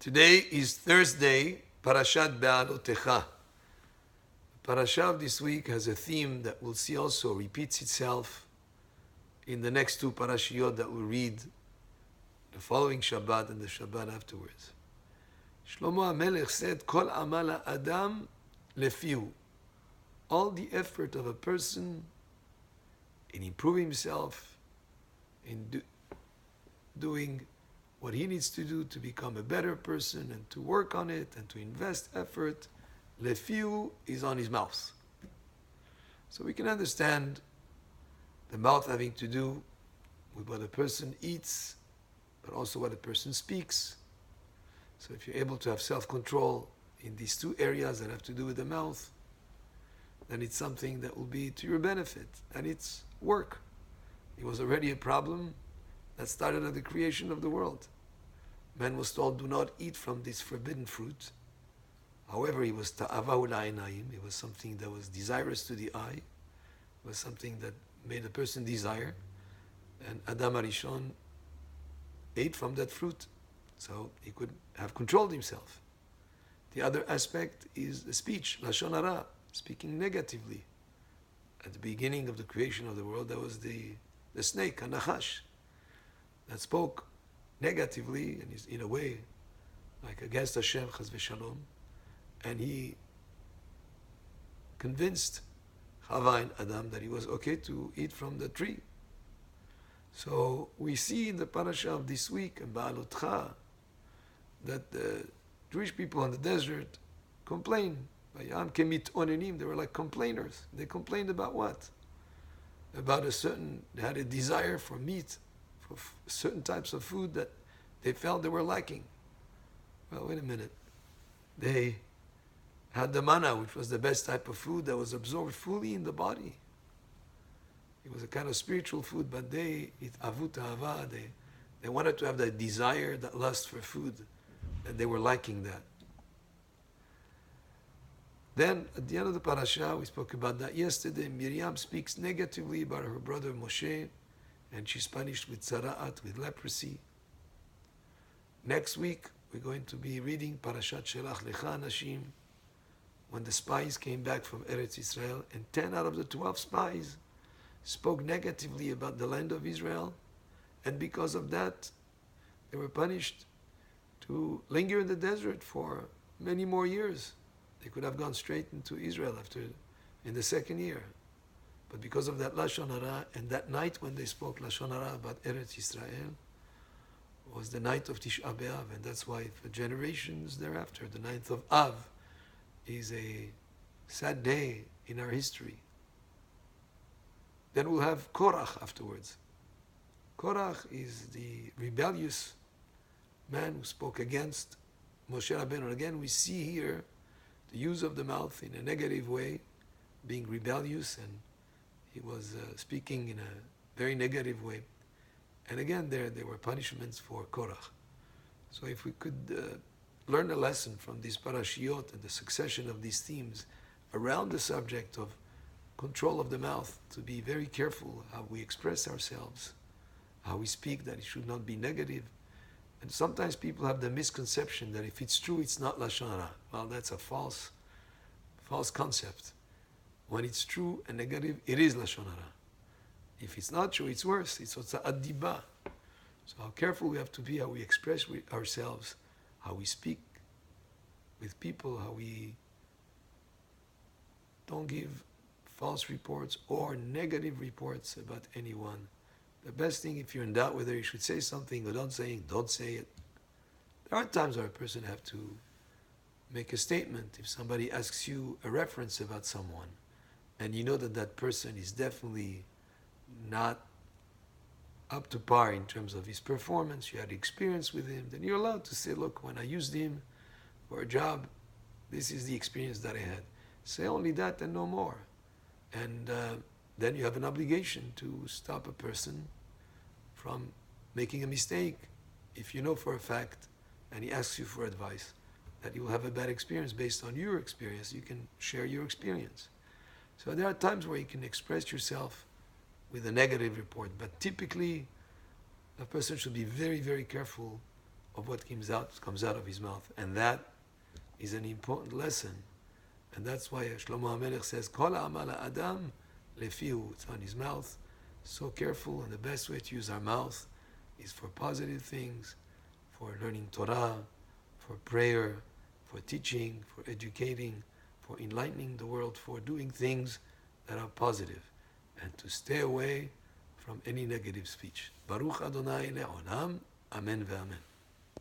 Today is Thursday, Parashat Behaalotecha. The parasha of this week has a theme that we'll see also repeats itself in the next two parashiyot that we'll read the following Shabbat and the Shabbat afterwards. Shlomo HaMelech said, Kol amal Adam lefiu. All the effort of a person in improving himself, in doing what he needs to do to become a better person and to work on it and to invest effort, lefiu is on his mouth. So we can understand the mouth having to do with what a person eats, but also what a person speaks. So if you're able to have self-control in these two areas that have to do with the mouth, then it's something that will be to your benefit, and it's work. It was already a problem that started at the creation of the world. Man was told, do not eat from this forbidden fruit. However, it was ta'avahu la'inayim. It was something that was desirous to the eye. It was something that made a person desire. And Adam HaRishon ate from that fruit, so he could have controlled himself. The other aspect is the speech, lashon hara, speaking negatively. At the beginning of the creation of the world, there was the snake, a nachash, that spoke negatively, and is in a way like against Hashem, chas v'shalom, and he convinced Chava and Adam that it was okay to eat from the tree. So we see in the parasha of this week, in Behaalotecha, that the Jewish people in the desert complained. They were like complainers. They complained about what? About they had a desire for meat, for certain types of food that they felt they were lacking. Well, wait a minute. They had the manna, which was the best type of food that was absorbed fully in the body. It was a kind of spiritual food, but they wanted to have that desire, that lust for food, and they were lacking that. Then, at the end of the parasha, we spoke about that yesterday, Miriam speaks negatively about her brother Moshe, and she's punished with tzara'at, with leprosy. Next week, we're going to be reading Parashat Shelach Lecha Anashim, when the spies came back from Eretz Israel, and 10 out of the 12 spies spoke negatively about the land of Israel, and because of that, they were punished to linger in the desert for many more years. They could have gone straight into Israel in the second year. But because of that lashon hara, and that night when they spoke lashon hara about Eretz Israel, was the night of Tisha B'Av, and that's why for generations thereafter, the 9th of Av is a sad day in our history. Then we'll have Korach afterwards. Korach is the rebellious man who spoke against Moshe Rabbeinu. Again, we see here the use of the mouth in a negative way, being rebellious, and he was speaking in a very negative way. And again, there were punishments for Korach. So if we could learn a lesson from these parashiyot and the succession of these themes around the subject of control of the mouth, to be very careful how we express ourselves, how we speak, that it should not be negative. And sometimes people have the misconception that if it's true, it's not lashon hara. Well, that's a false concept. When it's true and negative, it is lashon hara. If it's not true, it's worse. It's hotza'at diba. So how careful we have to be how we express ourselves, how we speak with people, how we don't give false reports or negative reports about anyone. The best thing, if you're in doubt whether you should say something or don't say it. There are times where a person have to make a statement. If somebody asks you a reference about someone, and you know that that person is definitely not up to par in terms of his performance, you had experience with him, then you're allowed to say, look, when I used him for a job, this is the experience that I had. Say only that and no more. And then you have an obligation to stop a person from making a mistake. If you know for a fact, and he asks you for advice, that you will have a bad experience based on your experience, you can share your experience. So there are times where you can express yourself with a negative report, but typically a person should be very, very careful of what comes out of his mouth. And that is an important lesson. And that's why Shlomo HaMelech says, Kol ha'amal ha'adam lefihu. It's on his mouth. So careful, and the best way to use our mouth is for positive things, for learning Torah, for prayer, for teaching, for educating, for enlightening the world, for doing things that are positive, and to stay away from any negative speech. Baruch Adonai le'olam. Amen ve'amen.